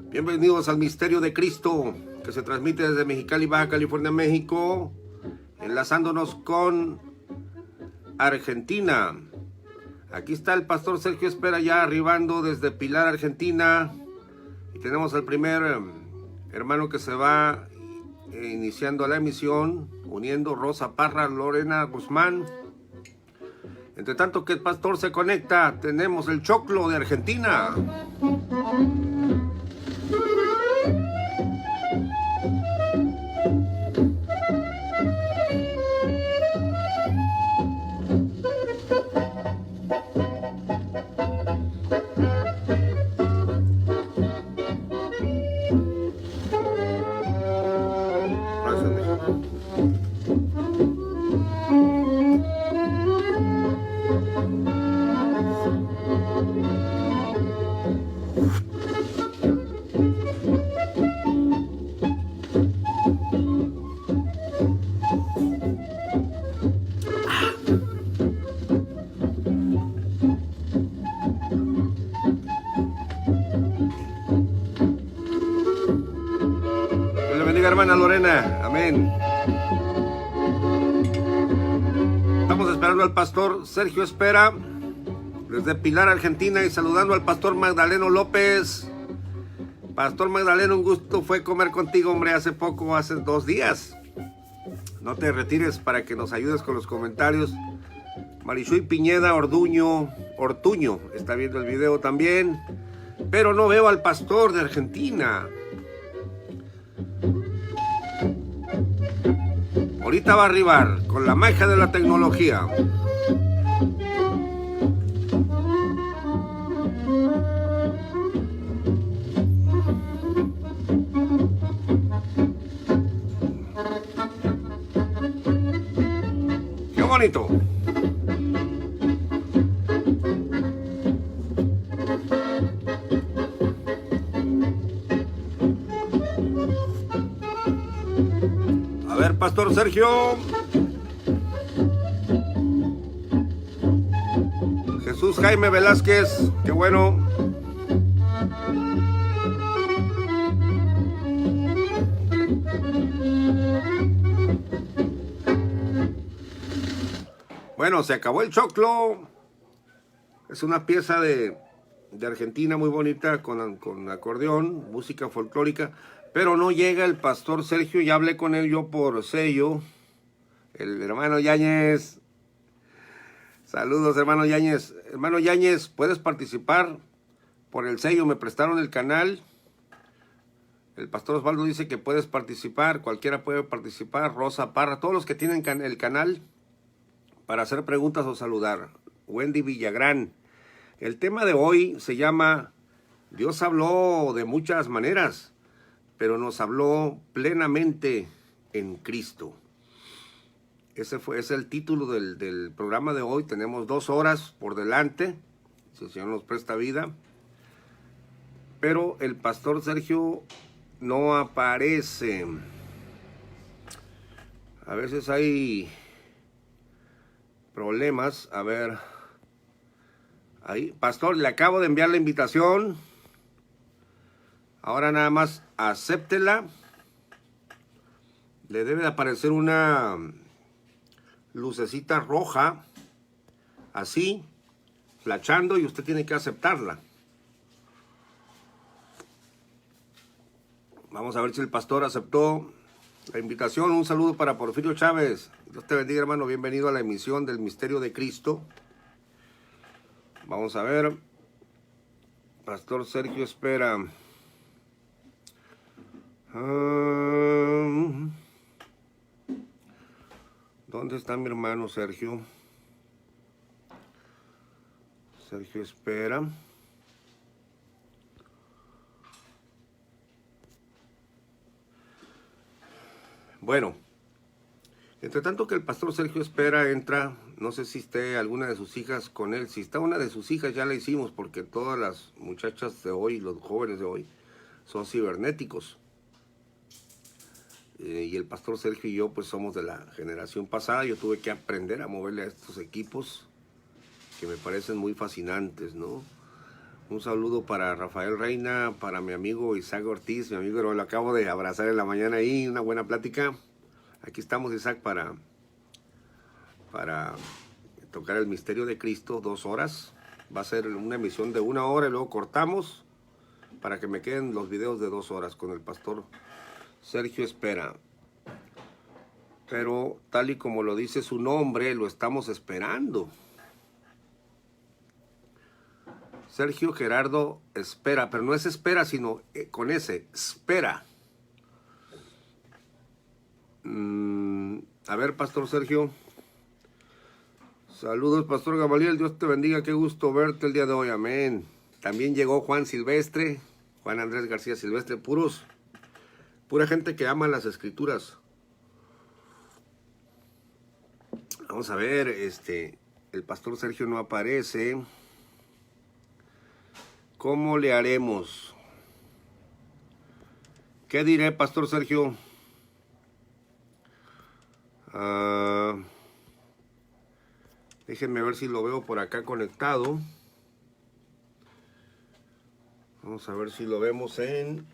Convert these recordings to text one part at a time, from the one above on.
Bienvenidos al Misterio de Cristo, que se transmite desde Mexicali, Baja California, México, enlazándonos con Argentina. Aquí está el pastor Sergio Espera ya arribando desde Pilar, Argentina. Y tenemos al primer hermano que se va iniciando la emisión, uniendo Rosa Parra, Lorena Guzmán. Entre tanto que el pastor se conecta, tenemos el choclo de Argentina. Hermana Lorena, amén. Estamos esperando al pastor Sergio Espera desde Pilar, Argentina, y saludando al pastor Magdaleno López. Pastor Magdaleno, un gusto fue comer contigo, hombre, hace 2 días. No te retires para que nos ayudes con los comentarios. Marichuy Piñeda Ortuño está viendo el video también, pero no veo al pastor de Argentina. Ahorita va a arribar con la magia de la tecnología. ¡Qué bonito! Pastor Sergio. Jesús Jaime Velázquez, qué bueno. Bueno, se acabó el choclo. Es una pieza de Argentina muy bonita con acordeón, música folclórica. Pero no llega el pastor Sergio, ya hablé con él yo por sello. El hermano Yáñez. Saludos, hermano Yáñez. Hermano Yáñez, ¿puedes participar por el sello? Me prestaron el canal. El pastor Osvaldo dice que puedes participar. Cualquiera puede participar. Rosa Parra, todos los que tienen el canal para hacer preguntas o saludar. Wendy Villagrán. El tema de hoy se llama Dios habló de muchas maneras, pero nos habló plenamente en Cristo. Ese es el título del programa de hoy. Tenemos 2 horas por delante, si el Señor nos presta vida. Pero el pastor Sergio no aparece. A veces hay problemas. A ver. Ahí, pastor, le acabo de enviar la invitación. Ahora nada más acéptela. Le debe de aparecer una lucecita roja, así, flashando, y usted tiene que aceptarla. Vamos a ver si el pastor aceptó la invitación. Un saludo para Porfirio Chávez. Dios te bendiga, hermano. Bienvenido a la emisión del Misterio de Cristo. Vamos a ver. Pastor Sergio Espera. ¿Dónde está mi hermano Sergio? Sergio Espera. Bueno, entre tanto que el pastor Sergio Espera entra, no sé si esté alguna de sus hijas con él. Si está una de sus hijas ya la hicimos, porque todas las muchachas de hoy, los jóvenes de hoy, son cibernéticos. Y el pastor Sergio y yo pues somos de la generación pasada. Yo tuve que aprender a moverle a estos equipos que me parecen muy fascinantes, ¿no? Un saludo para Rafael Reina, para mi amigo Isaac Ortiz, mi amigo, lo acabo de abrazar en la mañana ahí, una buena plática. Aquí estamos, Isaac, para tocar el misterio de Cristo, 2 horas. Va a ser una emisión de 1 hora y luego cortamos para que me queden los videos de 2 horas con el pastor Sergio Espera. Pero tal y como lo dice su nombre, lo estamos esperando. Sergio Gerardo Espera, pero no es espera, sino con ese, espera. A ver, pastor Sergio. Saludos, pastor Gamaliel, Dios te bendiga, qué gusto verte el día de hoy, amén. También llegó Juan Silvestre, Juan Andrés García Silvestre, pura gente que ama las escrituras. Vamos a ver, el pastor Sergio no aparece. ¿Cómo le haremos? ¿Qué diré, pastor Sergio? Déjenme ver si lo veo por acá conectado. Vamos a ver si lo vemos en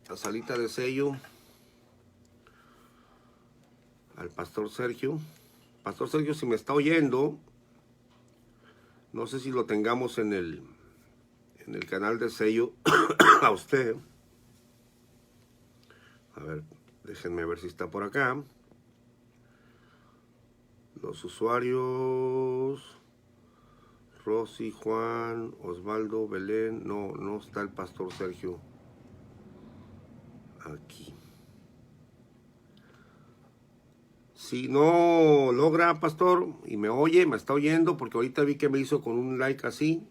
la salita de sello. Al pastor Sergio. Pastor Sergio, si me está oyendo, no sé si lo tengamos en el canal de sello a usted. A ver, déjenme ver si está por acá. Los usuarios, Rosy, Juan, Osvaldo, Belén, no está el pastor Sergio aquí. Si no logra, pastor, y me oye, me está oyendo, porque ahorita vi que me hizo con un like así,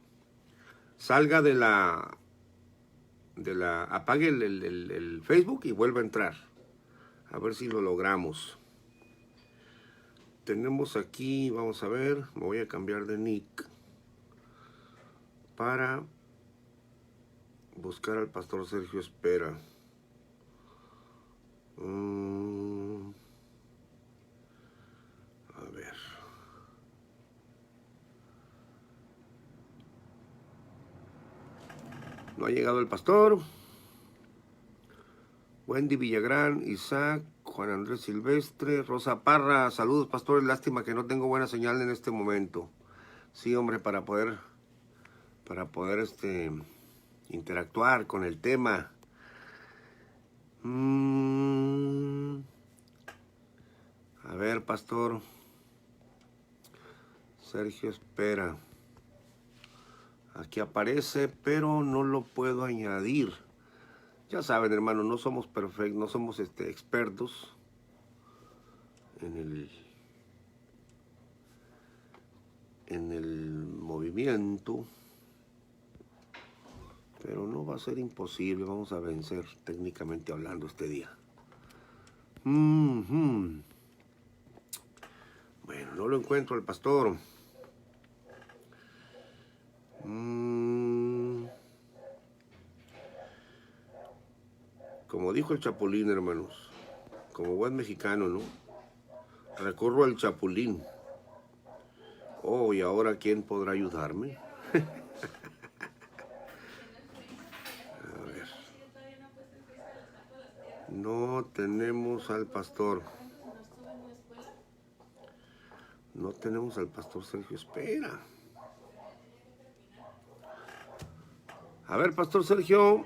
salga apague el Facebook y vuelva a entrar. A ver si lo logramos. Tenemos aquí, vamos a ver, me voy a cambiar de nick para buscar al pastor Sergio Espera. A ver. No ha llegado el pastor. Wendy Villagrán, Isaac, Juan Andrés Silvestre, Rosa Parra. Saludos, pastores. Lástima que no tengo buena señal en este momento. Sí, hombre, para poder interactuar con el tema. A ver, pastor Sergio Espera. Aquí aparece, pero no lo puedo añadir. Ya saben, hermano, no somos perfectos, no somos expertos en el movimiento, pero no va a ser imposible. Vamos a vencer técnicamente hablando este día. Bueno, no lo encuentro al pastor. Como dijo el Chapulín, hermanos, como buen mexicano, ¿no? Recurro al Chapulín. Oh, ¿y ahora quién podrá ayudarme? A ver. No tenemos al pastor. No tenemos al pastor Sergio Espera. A ver, pastor Sergio.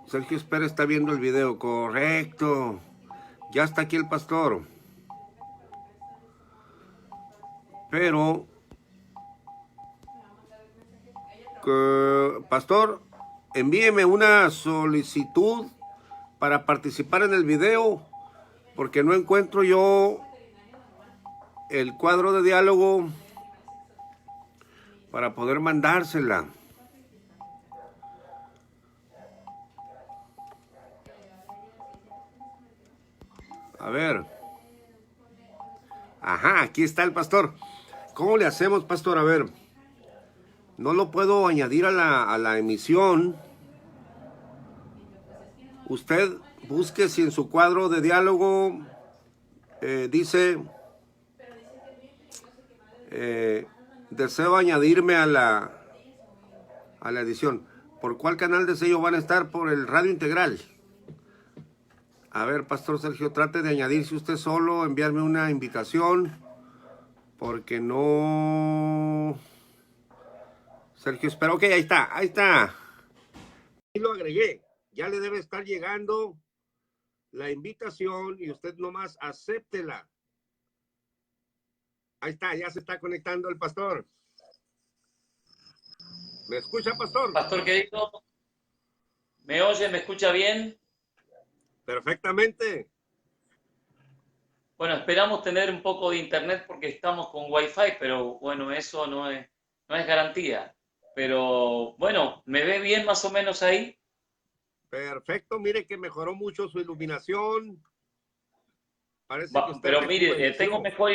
Sergio Espera está viendo el video, correcto. Ya está aquí el pastor. Pero, pastor, envíeme una solicitud para participar en el video, porque no encuentro yo el cuadro de diálogo para poder mandársela. A ver. Ajá, aquí está el pastor. ¿Cómo le hacemos, pastor? A ver. No lo puedo añadir a la emisión. Usted busque si en su cuadro de diálogo dice, deseo añadirme a la edición. ¿Por cuál canal de sello van a estar? Por el Radio Integral. A ver, Pastor Sergio, trate de añadirse usted solo, enviarme una invitación, porque no... Sergio, espera, ok, ahí está, ahí está. Y lo agregué, ya le debe estar llegando la invitación y usted nomás acéptela. Ahí está, ya se está conectando el pastor. ¿Me escucha, pastor? Pastor querido, ¿me oye? ¿Me escucha bien? Perfectamente. Bueno, esperamos tener un poco de internet porque estamos con Wi-Fi, pero bueno, eso no es garantía. Pero bueno, ¿me ve bien más o menos ahí? Perfecto, mire que mejoró mucho su iluminación. Parece que usted Pero mire, rejuveneció. tengo mejor...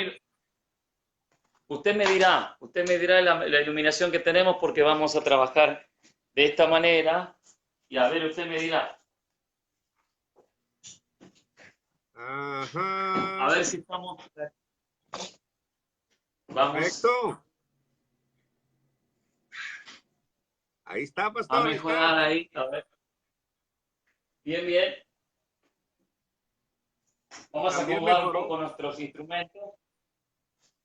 Usted me dirá la iluminación que tenemos porque vamos a trabajar de esta manera. Y a ver, usted me dirá. Ajá. A ver si estamos... Vamos. Perfecto. Ahí está, pastor. A mejorar ahí. A ver. Bien, bien. Vamos a acomodar un poco nuestros instrumentos.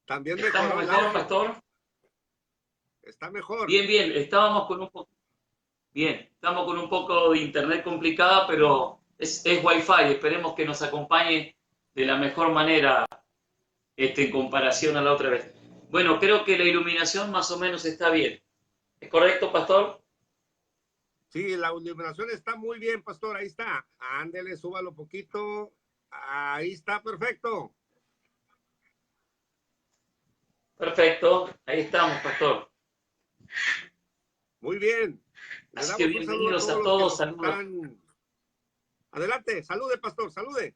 También ¿Estamos mejoró mejor, pastor? Está mejor. Bien, bien. Estamos con un poco de internet complicada, pero es Wi-Fi. Esperemos que nos acompañe de la mejor manera en comparación a la otra vez. Bueno, creo que la iluminación más o menos está bien. ¿Es correcto, pastor? Sí, la iluminación está muy bien, pastor. Ahí está. Ándele, súbalo poquito. Ahí está, perfecto. Perfecto. Ahí estamos, pastor. Muy bien. Así que bienvenidos a todos. Saludos. Adelante, salude, pastor, salude.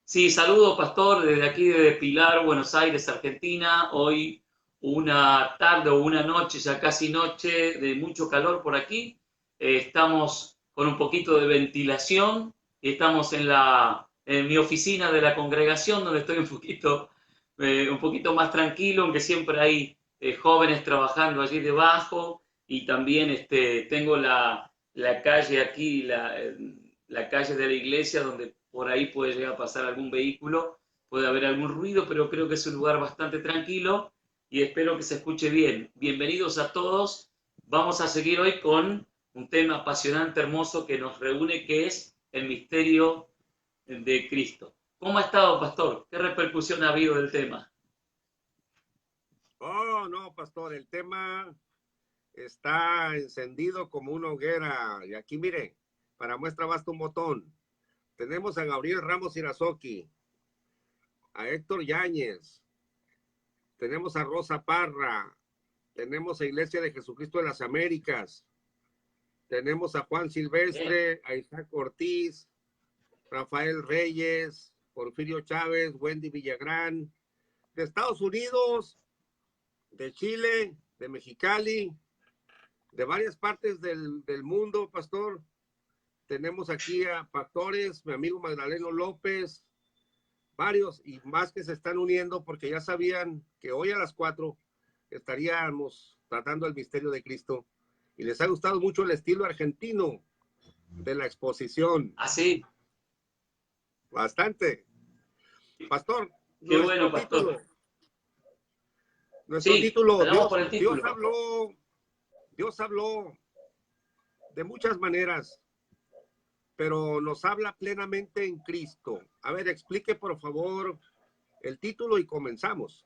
Sí, saludo, pastor, desde aquí, desde Pilar, Buenos Aires, Argentina. Hoy una tarde o una noche, ya casi noche, de mucho calor por aquí. Estamos con un poquito de ventilación. Estamos en mi oficina de la congregación, donde estoy un poquito más tranquilo, aunque siempre hay jóvenes trabajando allí debajo. Y también tengo la calle aquí, la calle de la iglesia, donde por ahí puede llegar a pasar algún vehículo, puede haber algún ruido, pero creo que es un lugar bastante tranquilo y espero que se escuche bien. Bienvenidos a todos. Vamos a seguir hoy con un tema apasionante, hermoso, que nos reúne, que es el misterio de Cristo. ¿Cómo ha estado, pastor? ¿Qué repercusión ha habido del tema? Oh, no, pastor, el tema está encendido como una hoguera. Y aquí, mire, para muestra basta un botón. Tenemos a Gabriel Ramos Irazoki, a Héctor Yáñez, tenemos a Rosa Parra, tenemos a Iglesia de Jesucristo de las Américas, tenemos a Juan Silvestre, a Isaac Ortiz, Rafael Reyes, Porfirio Chávez, Wendy Villagrán, de Estados Unidos, de Chile, de Mexicali, de varias partes del mundo, pastor. Tenemos aquí a pastores, mi amigo Magdaleno López, varios y más que se están uniendo porque ya sabían que hoy a las 4 estaríamos tratando el misterio de Cristo y les ha gustado mucho el estilo argentino de la exposición. Así. Bastante. Pastor, Qué bueno, pastor. Nuestro título, Dios habló de muchas maneras, pero nos habla plenamente en Cristo. A ver, explique por favor el título y comenzamos.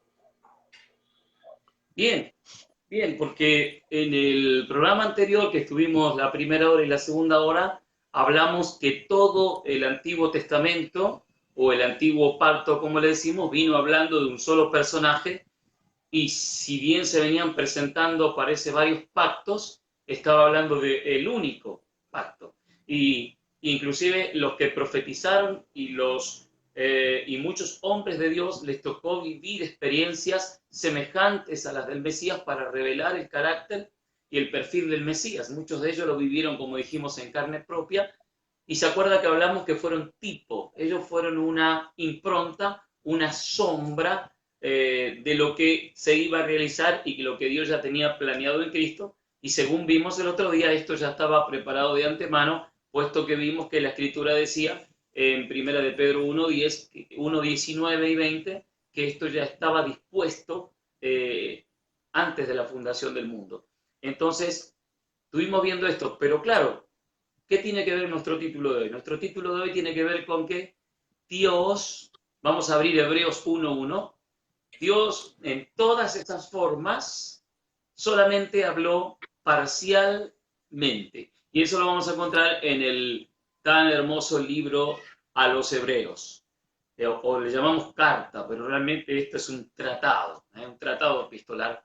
Bien, porque en el programa anterior que estuvimos la primera hora y la segunda hora, hablamos que todo el Antiguo Testamento, o el Antiguo Pacto, como le decimos, vino hablando de un solo personaje, y si bien se venían presentando, parece, varios pactos, estaba hablando del único pacto. Y inclusive los que profetizaron y muchos hombres de Dios les tocó vivir experiencias semejantes a las del Mesías para revelar el carácter y el perfil del Mesías. Muchos de ellos lo vivieron, como dijimos, en carne propia. Y se acuerda que hablamos que fueron tipo, ellos fueron una impronta, una sombra de lo que se iba a realizar y lo que Dios ya tenía planeado en Cristo. Y según vimos el otro día, esto ya estaba preparado de antemano, puesto que vimos que la Escritura decía en Primera de Pedro 1:10, 1:19 y 20, que esto ya estaba dispuesto antes de la fundación del mundo. Entonces, estuvimos viendo esto, pero claro, ¿qué tiene que ver nuestro título de hoy? Nuestro título de hoy tiene que ver con que Dios, vamos a abrir Hebreos 1:1, Dios en todas estas formas solamente habló parcialmente. Y eso lo vamos a encontrar en el tan hermoso libro a los Hebreos, o le llamamos carta, pero realmente esto es un tratado epistolar,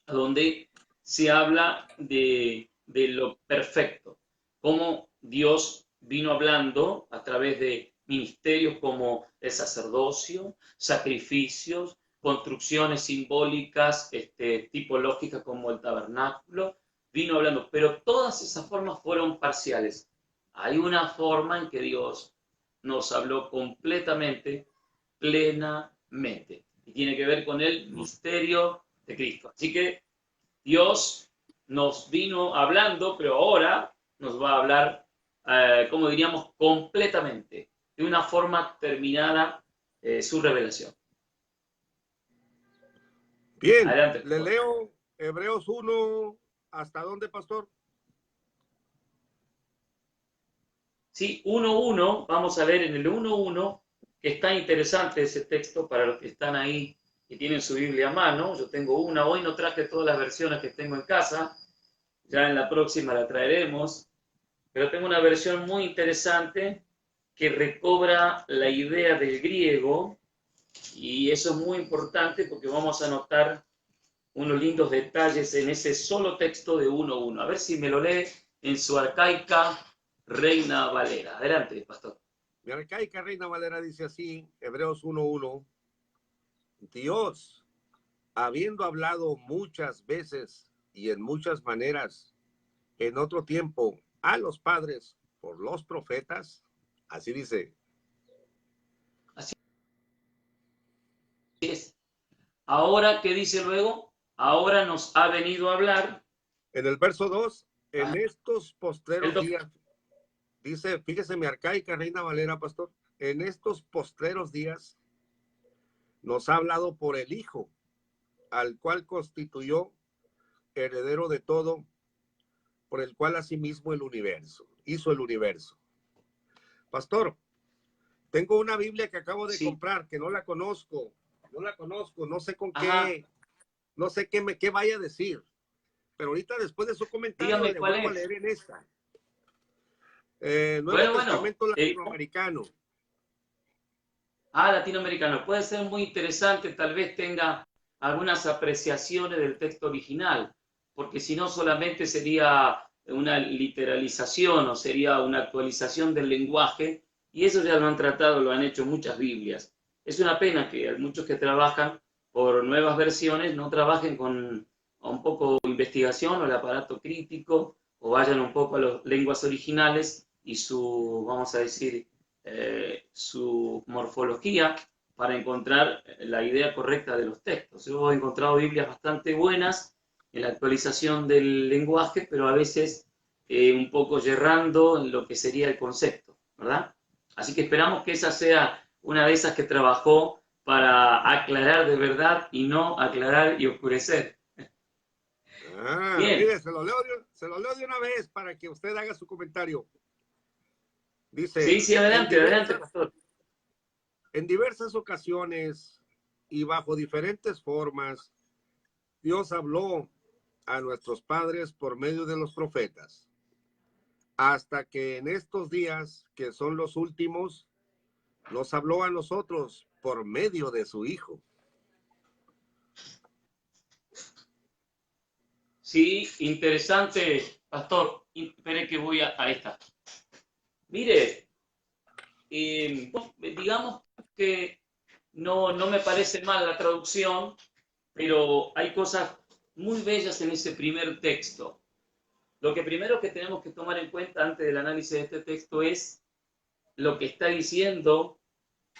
donde se habla de lo perfecto, cómo Dios vino hablando a través de ministerios como el sacerdocio, sacrificios, construcciones simbólicas, tipológicas como el tabernáculo, vino hablando, pero todas esas formas fueron parciales. Hay una forma en que Dios nos habló completamente, plenamente, y tiene que ver con el misterio de Cristo. Así que Dios nos vino hablando, pero ahora nos va a hablar, como diríamos, completamente, de una forma terminada, su revelación. Bien, Adelante, le pastor. leo Hebreos 1, ¿hasta dónde, pastor? Sí, 1:1, vamos a ver en el 1:1, que está interesante ese texto para los que están ahí y tienen su Biblia a mano. Yo tengo una, hoy no traje todas las versiones que tengo en casa, ya en la próxima la traeremos, pero tengo una versión muy interesante que recobra la idea del griego, y eso es muy importante porque vamos a notar unos lindos detalles en ese solo texto de 1:1. A ver si me lo lee en su arcaica Reina Valera. Adelante, pastor. Mi arcaica Reina Valera dice así, Hebreos 1:1, Dios, habiendo hablado muchas veces y en muchas maneras en otro tiempo a los padres por los profetas, así dice. Así es. Ahora, ¿qué dice luego? Ahora nos ha venido a hablar. En el verso 2, en Ah, estos el postreros días, dice, fíjese mi arcaica Reina Valera, pastor, en estos postreros días nos ha hablado por el Hijo, al cual constituyó heredero de todo, por el cual asimismo el universo, hizo el universo. Pastor, tengo una Biblia que acabo de sí. comprar, que no sé con Ajá. qué, no sé qué vaya a decir, pero ahorita después de su comentario Dígame le cuál vuelvo a es. leer en esta. Nuevo Bueno. Testamento latinoamericano. Latinoamericano. Puede ser muy interesante, tal vez tenga algunas apreciaciones del texto original, porque si no solamente sería una literalización o sería una actualización del lenguaje, y eso ya lo han tratado, lo han hecho muchas Biblias. Es una pena que muchos que trabajan por nuevas versiones no trabajen con un poco de investigación o el aparato crítico, o vayan un poco a las lenguas originales y su, vamos a decir, su morfología para encontrar la idea correcta de los textos. Yo he encontrado Biblias bastante buenas en la actualización del lenguaje, pero a veces un poco yerrando en lo que sería el concepto, ¿verdad? Así que esperamos que esa sea una de esas que trabajó para aclarar de verdad y no aclarar y oscurecer. Bien. Mire, se lo leo de una vez para que usted haga su comentario. Sí, Dice, sí, adelante, pastor. en diversas ocasiones y bajo diferentes formas, Dios habló a nuestros padres por medio de los profetas, hasta que en estos días, que son los últimos, nos habló a nosotros por medio de su Hijo. Sí, interesante, pastor. Espere que voy a esta. Mire, digamos que no me parece mal la traducción, pero hay cosas muy bellas en ese primer texto. Lo que primero que tenemos que tomar en cuenta antes del análisis de este texto es lo que está diciendo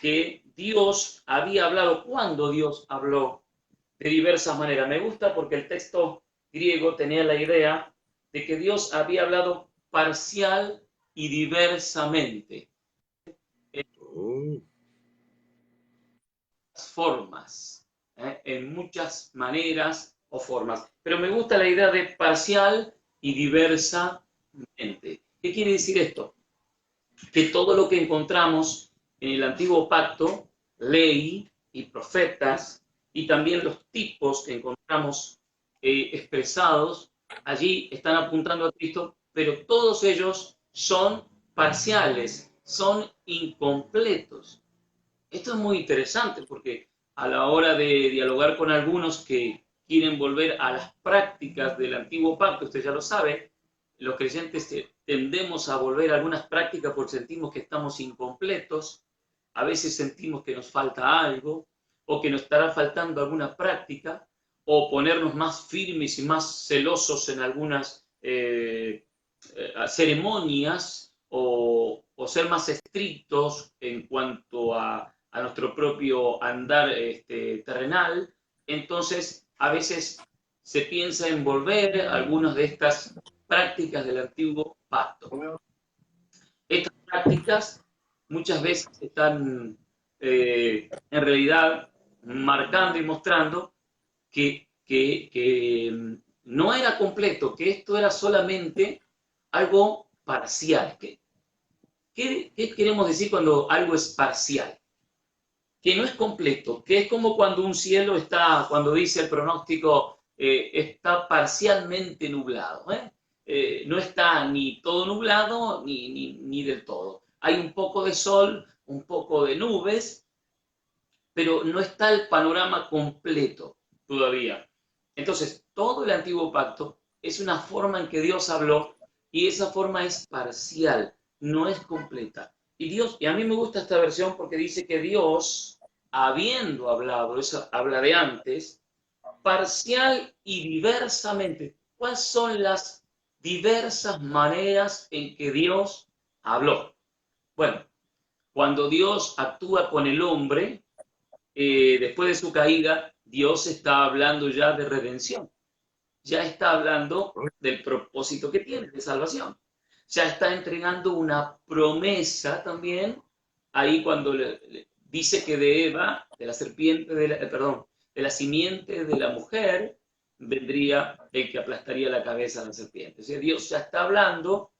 que Dios había hablado, cuando Dios habló de diversas maneras. Me gusta porque el texto griego tenía la idea de que Dios había hablado parcial y diversamente, Oh. formas, en muchas maneras o formas. Pero me gusta la idea de parcial y diversamente. ¿Qué quiere decir esto? Que todo lo que encontramos en el antiguo pacto, ley y profetas, y también los tipos que encontramos expresados, allí están apuntando a Cristo, pero todos ellos son parciales, son incompletos. Esto es muy interesante porque a la hora de dialogar con algunos que quieren volver a las prácticas del antiguo pacto, usted ya lo sabe, los creyentes tendemos a volver a algunas prácticas porque sentimos que estamos incompletos, a veces sentimos que nos falta algo, o que nos estará faltando alguna práctica, o ponernos más firmes y más celosos en algunas ceremonias, o ser más estrictos en cuanto a nuestro propio andar terrenal. Entonces, a veces se piensa en volver a algunas de estas prácticas del antiguo pacto. Estas prácticas muchas veces están en realidad marcando y mostrando que no era completo, que esto era solamente algo parcial. ¿Qué queremos decir cuando algo es parcial? Que no es completo, que es como cuando un cielo está, cuando dice el pronóstico, está parcialmente nublado. No está ni todo nublado ni del todo. Hay un poco de sol, un poco de nubes, pero no está el panorama completo todavía. Entonces, todo el antiguo pacto es una forma en que Dios habló y esa forma es parcial, no es completa. Y a mí me gusta esta versión porque dice que Dios, habiendo hablado, eso habla de antes, parcial y diversamente. ¿Cuáles son las diversas maneras en que Dios habló? Bueno, cuando Dios actúa con el hombre, después de su caída, Dios está hablando ya de redención. Ya está hablando del propósito que tiene de salvación. Ya está entregando una promesa también, ahí cuando le dice que de Eva, de la serpiente, de la simiente de la mujer, vendría el que aplastaría la cabeza a la serpiente. O sea, Dios ya está hablando,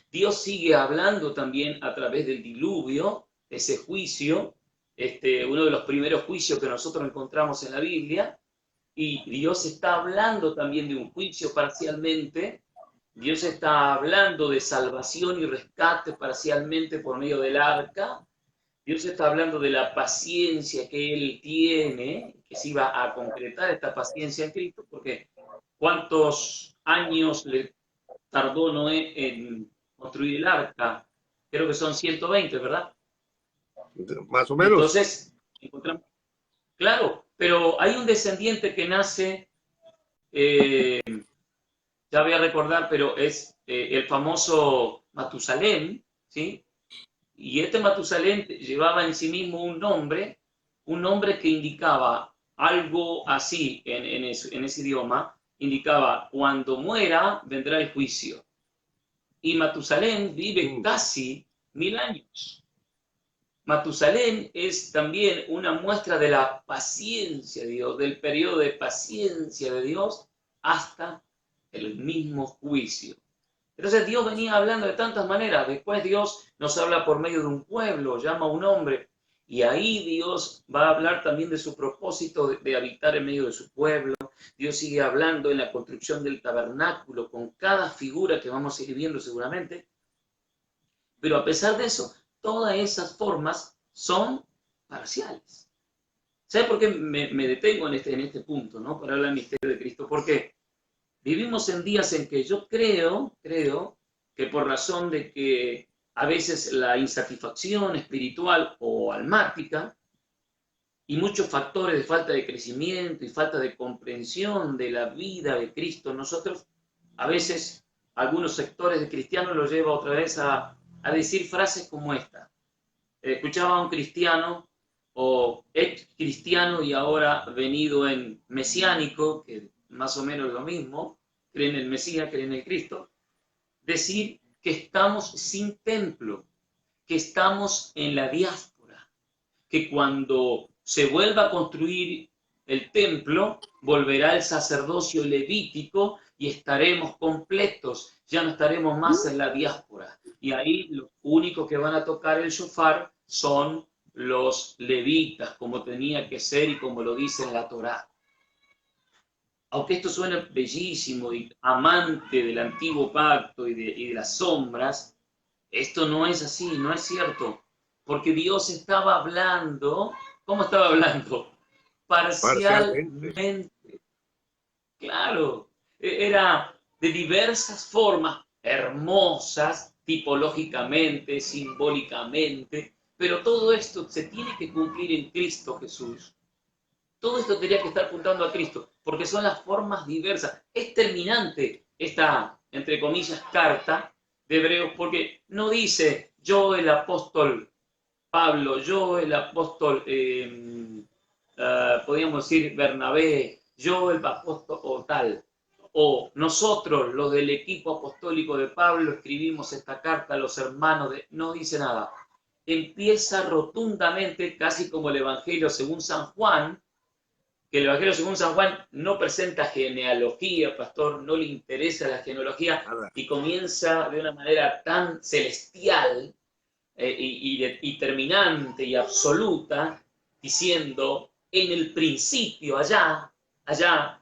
Dios sigue hablando también a través del diluvio, ese juicio, uno de los primeros juicios que nosotros encontramos en la Biblia, y Dios está hablando también de un juicio parcialmente. Dios está hablando de salvación y rescate parcialmente por medio del arca. Dios está hablando de la paciencia que Él tiene, que se iba a concretar esta paciencia en Cristo, porque ¿cuántos años le tardó Noé en construir el arca? Creo que son 120, ¿verdad? Más o menos. Entonces, encontramos, claro, pero hay un descendiente que nace, ya voy a recordar, pero es el famoso Matusalén, ¿sí? Y este Matusalén llevaba en sí mismo un nombre que indicaba algo así en ese idioma, indicaba, cuando muera vendrá el juicio. Y Matusalén vive casi 1000 años. Matusalén es también una muestra de la paciencia de Dios, del periodo de paciencia de Dios hasta el mismo juicio. Entonces Dios venía hablando de tantas maneras. Después Dios nos habla por medio de un pueblo, llama a un hombre, y ahí Dios va a hablar también de su propósito de habitar en medio de su pueblo. Dios sigue hablando en la construcción del tabernáculo con cada figura que vamos a ir viendo seguramente. Pero a pesar de eso, todas esas formas son parciales. ¿Sabe por qué me detengo en este punto, ¿no? Para hablar del misterio de Cristo? Porque vivimos en días en que yo creo que por razón de que a veces la insatisfacción espiritual o almática y muchos factores de falta de crecimiento y falta de comprensión de la vida de Cristo en nosotros, a veces algunos sectores de cristianos lo lleva otra vez a decir frases como esta. Escuchaba a un cristiano o ex cristiano y ahora venido en mesiánico, que más o menos es lo mismo, creen en el Mesías, creen en el Cristo, decir que estamos sin templo, que estamos en la diáspora, que cuando se vuelva a construir el templo, volverá el sacerdocio levítico y estaremos completos, ya no estaremos más en la diáspora. Y ahí los únicos que van a tocar el shofar son los levitas, como tenía que ser y como lo dice en la Torá. Aunque esto suene bellísimo y amante del antiguo pacto y de las sombras, esto no es así, no es cierto. Porque Dios estaba hablando, ¿cómo estaba hablando? Parcialmente. Parcialmente. Claro, era de diversas formas, hermosas, tipológicamente, simbólicamente, pero todo esto se tiene que cumplir en Cristo Jesús. Todo esto tendría que estar apuntando a Cristo, porque son las formas diversas. Es terminante esta, entre comillas, carta de Hebreos, porque no dice yo el apóstol Pablo, yo el apóstol, podríamos decir Bernabé, yo el apóstol o tal, o nosotros los del equipo apostólico de Pablo escribimos esta carta a los hermanos de... No dice nada. Empieza rotundamente, casi como el Evangelio según San Juan, que el Evangelio según San Juan no presenta genealogía, pastor, no le interesa la genealogía, Nada. y comienza de una manera tan celestial y terminante y absoluta, diciendo, en el principio, allá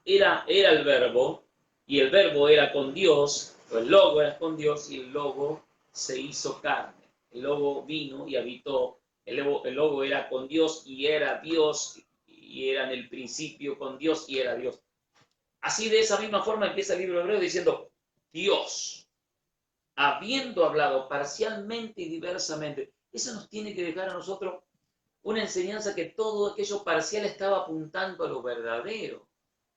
era el verbo, y el verbo era con Dios, o el logo era con Dios, y el logo se hizo carne. El logo vino y habitó, el logo era con Dios y era Dios, y era en el principio con Dios y era Dios. Así de esa misma forma empieza el libro de Hebreos diciendo, Dios, habiendo hablado parcialmente y diversamente, eso nos tiene que dejar a nosotros una enseñanza que todo aquello parcial estaba apuntando a lo verdadero,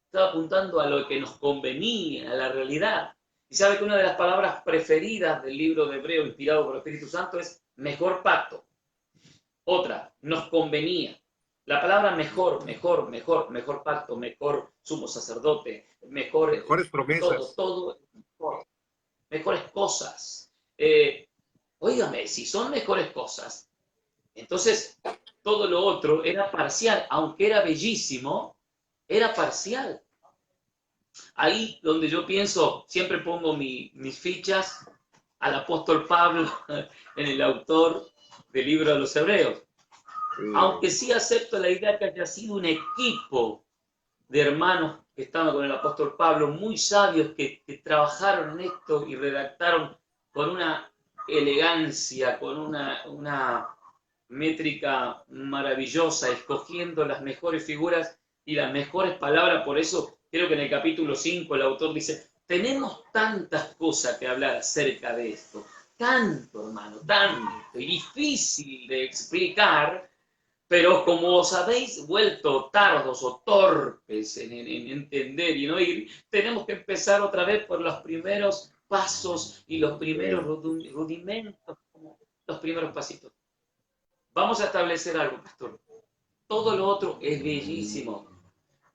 estaba apuntando a lo que nos convenía, a la realidad. Y sabe que una de las palabras preferidas del libro de Hebreo inspirado por el Espíritu Santo es mejor pacto. Otra, nos convenía. La palabra mejor pacto, mejor sumo sacerdote, Mejores promesas. todo mejor, mejores cosas. Óigame, si son mejores cosas, entonces todo lo otro era parcial, aunque era bellísimo, era parcial. Ahí donde yo pienso, siempre pongo mis fichas al apóstol Pablo, en el autor del libro de los Hebreos. Aunque sí acepto la idea que haya sido un equipo de hermanos que estaban con el apóstol Pablo, muy sabios que trabajaron en esto y redactaron con una elegancia, con una métrica maravillosa, escogiendo las mejores figuras y las mejores palabras. Por eso creo que en el capítulo 5 el autor dice, tenemos tantas cosas que hablar acerca de esto, tanto hermano, tanto, y difícil de explicar, pero como os habéis vuelto tardos o torpes en entender y en oír, tenemos que empezar otra vez por los primeros pasos y los primeros rudimentos, como los primeros pasitos. Vamos a establecer algo, pastor. Todo lo otro es bellísimo.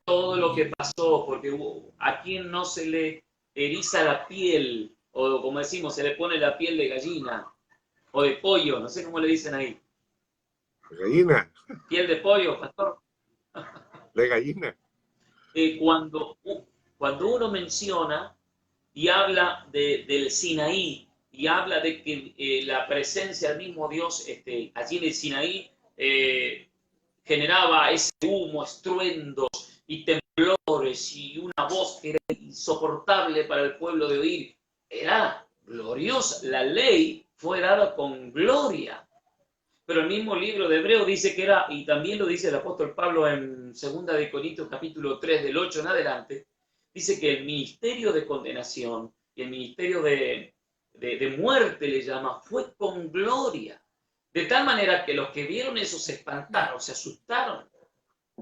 Todo lo que pasó, porque a quien no se le eriza la piel, o como decimos, se le pone la piel de gallina, o de pollo, no sé cómo le dicen ahí. Gallina. Piel de pollo, pastor. De gallina. Cuando uno menciona y habla del Sinaí, y habla de que la presencia del mismo Dios allí en el Sinaí generaba ese humo, estruendos y temblores y una voz que era insoportable para el pueblo de oír. Era gloriosa. La ley fue dada con gloria. Pero el mismo libro de Hebreo dice que era, y también lo dice el apóstol Pablo en 2 de Corintios capítulo 3, del 8 en adelante, dice que el ministerio de condenación y el ministerio de muerte, le llama, fue con gloria. De tal manera que los que vieron eso se espantaron, se asustaron.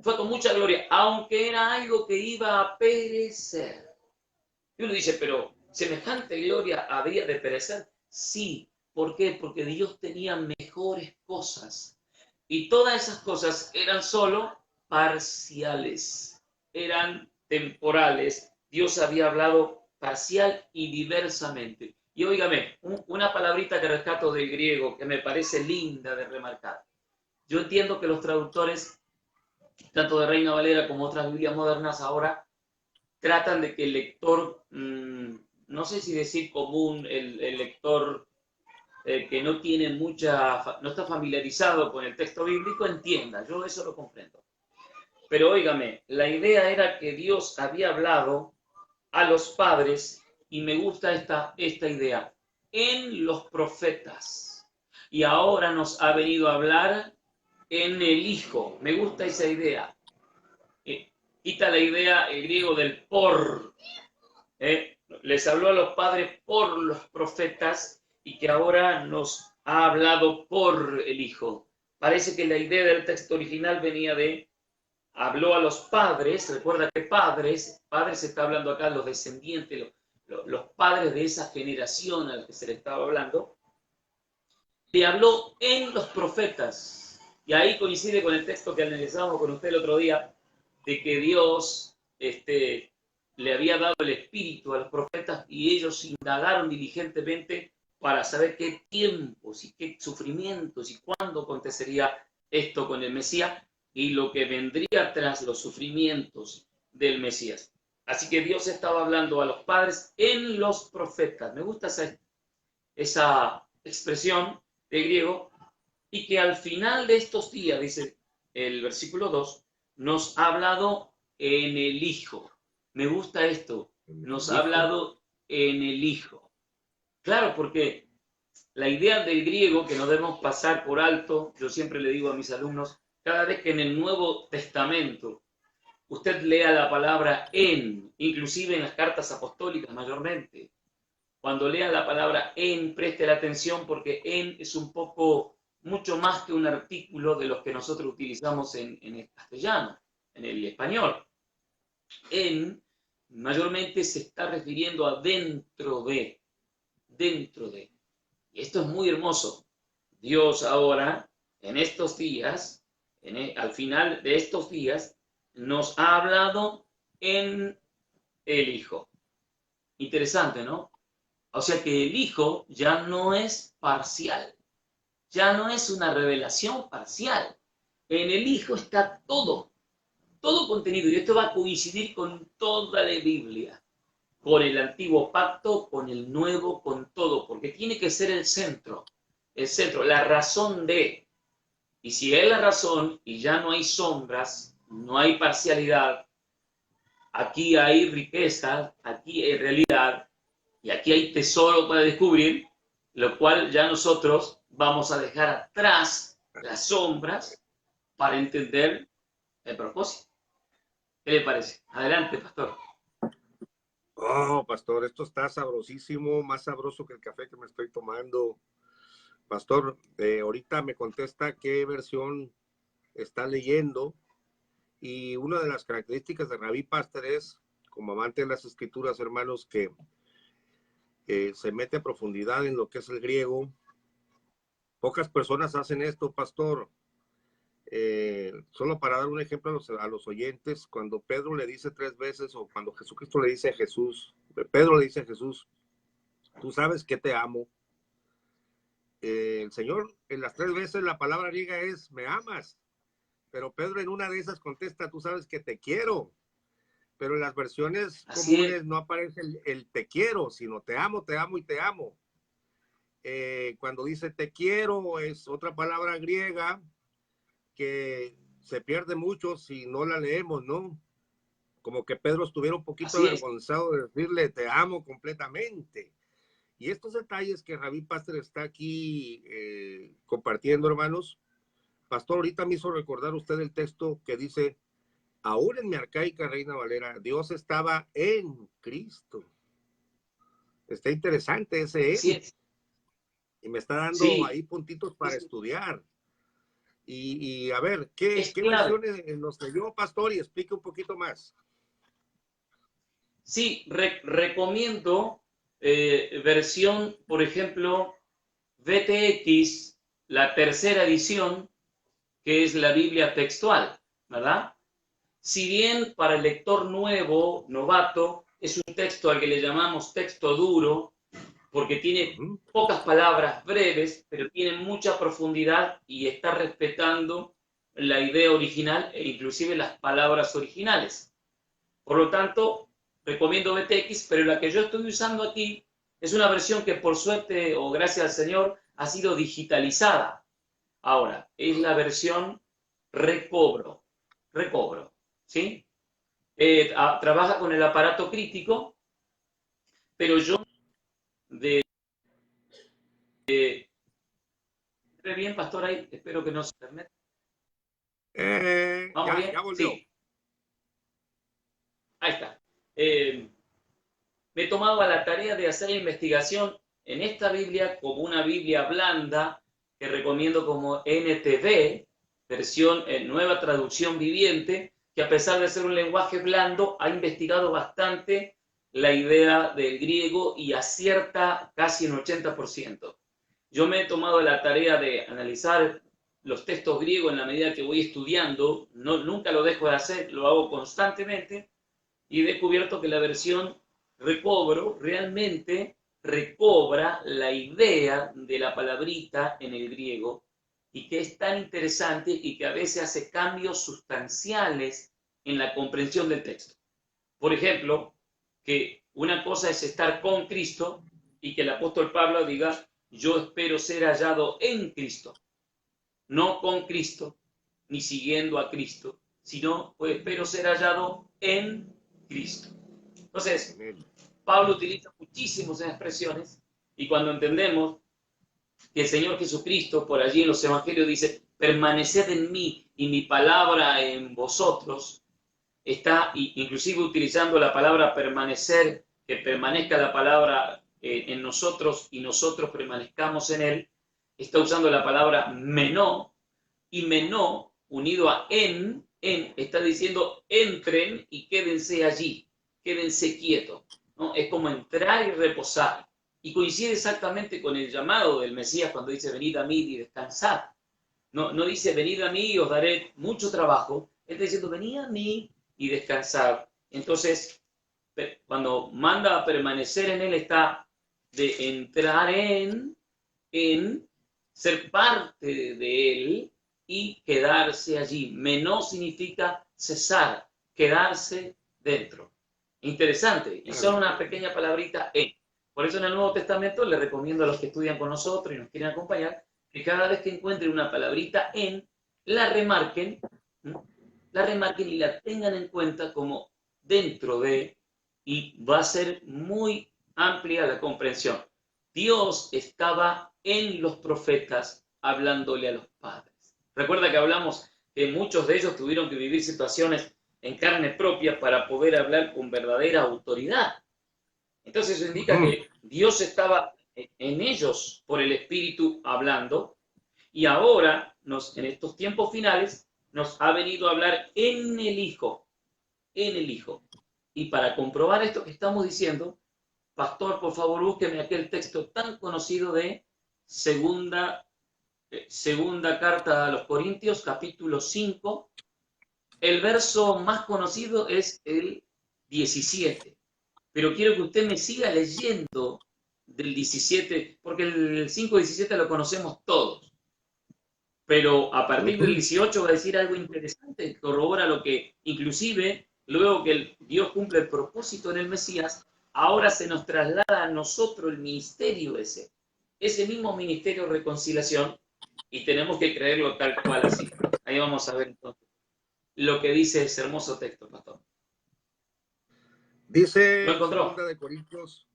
fue con mucha gloria, aunque era algo que iba a perecer. Y uno dice, pero ¿semejante gloria habría de perecer? Sí. ¿Por qué? Porque Dios tenía mejores cosas. Y todas esas cosas eran solo parciales, eran temporales. Dios había hablado parcial y diversamente. Y óigame, una palabrita que rescato del griego que me parece linda de remarcar. Yo entiendo que los traductores, tanto de Reina Valera como otras Biblias modernas ahora, tratan de que el lector, no sé si decir común, el lector que no tiene no está familiarizado con el texto bíblico, entienda. Yo eso lo comprendo. Pero óigame, la idea era que Dios había hablado a los padres, y me gusta esta idea, en los profetas. Y ahora nos ha venido a hablar en el Hijo. Me gusta esa idea. Quita la idea, el griego del por. Les habló a los padres por los profetas y que ahora nos ha hablado por el Hijo. Parece que la idea del texto original venía de habló a los padres. Recuerda que padres se está hablando acá, los descendientes, los padres de esa generación a la que se le estaba hablando. Le habló en los profetas. Y ahí coincide con el texto que analizamos con usted el otro día, de que Dios le había dado el espíritu a los profetas y ellos indagaron diligentemente para saber qué tiempos y qué sufrimientos y cuándo acontecería esto con el Mesías y lo que vendría tras los sufrimientos del Mesías. Así que Dios estaba hablando a los padres en los profetas. Me gusta esa expresión de griego, y que al final de estos días, dice el versículo 2, nos ha hablado en el Hijo. Me gusta esto, nos ha hablado en el Hijo. Claro, porque la idea del griego que no debemos pasar por alto, yo siempre le digo a mis alumnos, cada vez que en el Nuevo Testamento usted lea la palabra en, inclusive en las cartas apostólicas mayormente, cuando lea la palabra en, preste la atención porque en es un poco, mucho más que un artículo de los que nosotros utilizamos en el castellano, en el español. En mayormente se está refiriendo a dentro de, dentro de. Y esto es muy hermoso. Dios ahora, en estos días, al final de estos días, nos ha hablado en el Hijo. Interesante, ¿no? O sea que el Hijo ya no es parcial, ya no es una revelación parcial. En el Hijo está todo, todo contenido. Y esto va a coincidir con toda la Biblia, con el antiguo pacto, con el nuevo, con todo, porque tiene que ser el centro, la razón de. Y si es la razón y ya no hay sombras, no hay parcialidad, aquí hay riqueza, aquí hay realidad, y aquí hay tesoro para descubrir, lo cual ya nosotros vamos a dejar atrás las sombras para entender el propósito. ¿Qué le parece? Adelante, pastor. Oh, pastor, esto está sabrosísimo, más sabroso que el café que me estoy tomando. Pastor, ahorita me contesta qué versión está leyendo, y una de las características de Rabí Pastor es, como amante de las escrituras, hermanos, que se mete a profundidad en lo que es el griego. Pocas personas hacen esto, pastor. Solo para dar un ejemplo a los oyentes, cuando Pedro le dice 3 veces, o cuando Jesucristo le dice a Jesús, Pedro le dice a Jesús, tú sabes que te amo. El Señor en las 3 veces la palabra griega es me amas, pero Pedro en una de esas contesta, tú sabes que te quiero. Pero en las versiones comunes no aparece el te quiero, sino te amo y te amo. Cuando dice te quiero es otra palabra griega que se pierde mucho si no la leemos, ¿no? Como que Pedro estuviera un poquito avergonzado de decirle te amo completamente. Y estos detalles que Rabí Pastor está aquí compartiendo, hermanos, pastor, ahorita me hizo recordar usted el texto que dice, aún en mi arcaica Reina Valera, Dios estaba en Cristo. Está interesante ese en. Y me está dando ahí puntitos para estudiar. Y a ver, ¿qué Es clave. versiones nos leyó, pastor? Y explique un poquito más. Sí, recomiendo versión, por ejemplo, VTX, la tercera edición, que es la Biblia textual, ¿verdad? Si bien para el lector nuevo, novato, es un texto al que le llamamos texto duro, porque tiene Ujú. pocas palabras breves, pero tiene mucha profundidad y está respetando la idea original e inclusive las palabras originales. Por lo tanto, recomiendo BTX, pero la que yo estoy usando aquí es una versión que por suerte o gracias al Señor ha sido digitalizada. Ahora, es la versión recobro, ¿sí? Trabaja con el aparato crítico, pero yo de bien, pastor, ahí, espero que no se internet. ¿Vamos bien? Ya volvió. Sí, ahí está. Eh, Me he tomado a la tarea de hacer la investigación en esta Biblia como una Biblia blanda que recomiendo como NTV, versión en nueva traducción viviente, que a pesar de ser un lenguaje blando, ha investigado bastante la idea del griego y acierta casi un 80%. Yo me he tomado la tarea de analizar los textos griegos en la medida que voy estudiando, no, nunca lo dejo de hacer, lo hago constantemente, y he descubierto que la versión recobro realmente recobra la idea de la palabrita en el griego y que es tan interesante y que a veces hace cambios sustanciales en la comprensión del texto. Por ejemplo, que una cosa es estar con Cristo y que el apóstol Pablo diga, yo espero ser hallado en Cristo, no con Cristo, ni siguiendo a Cristo, sino pues, espero ser hallado en Cristo. Entonces, Amén. Pablo utiliza muchísimas expresiones y cuando entendemos que el Señor Jesucristo, por allí en los evangelios dice, permaneced en mí y mi palabra en vosotros, está inclusive utilizando la palabra permanecer, que permanezca la palabra en nosotros y nosotros permanezcamos en él, está usando la palabra menó, y menó unido a está diciendo entren y quédense allí, quédense quietos, ¿no? Es como entrar y reposar. Y coincide exactamente con el llamado del Mesías cuando dice venid a mí y descansad. No, no dice venid a mí y os daré mucho trabajo. Él está diciendo venid a mí y descansad. Entonces, cuando manda a permanecer en él está de entrar en ser parte de él y quedarse allí. Menó significa cesar, quedarse dentro. Interesante. Y son una pequeña palabrita en. Por eso en el Nuevo Testamento les recomiendo a los que estudian con nosotros y nos quieren acompañar que cada vez que encuentren una palabrita en, la remarquen, la remarquen y la tengan en cuenta como dentro de, y va a ser muy amplia la comprensión. Dios estaba en los profetas hablándole a los padres. Recuerda que hablamos que muchos de ellos tuvieron que vivir situaciones en carne propia para poder hablar con verdadera autoridad. Entonces eso indica Ujú. que Dios estaba en ellos por el Espíritu hablando y ahora, en estos tiempos finales, nos ha venido a hablar en el Hijo, en el Hijo. Y para comprobar esto que estamos diciendo, pastor, por favor, búsqueme aquel texto tan conocido de segunda carta a los Corintios, capítulo 5. El verso más conocido es el 17. Pero quiero que usted me siga leyendo del 17, porque el 5:17 lo conocemos todos. Pero a partir del Ujú. 18 va a decir algo interesante, que corrobora lo que, inclusive, luego que Dios cumple el propósito en el Mesías, ahora se nos traslada a nosotros el ministerio ese mismo ministerio de reconciliación, y tenemos que creerlo tal cual así. Ahí vamos a ver entonces lo que dice ese hermoso texto, pastor. ¿Lo Dice encontró? segunda de Corintios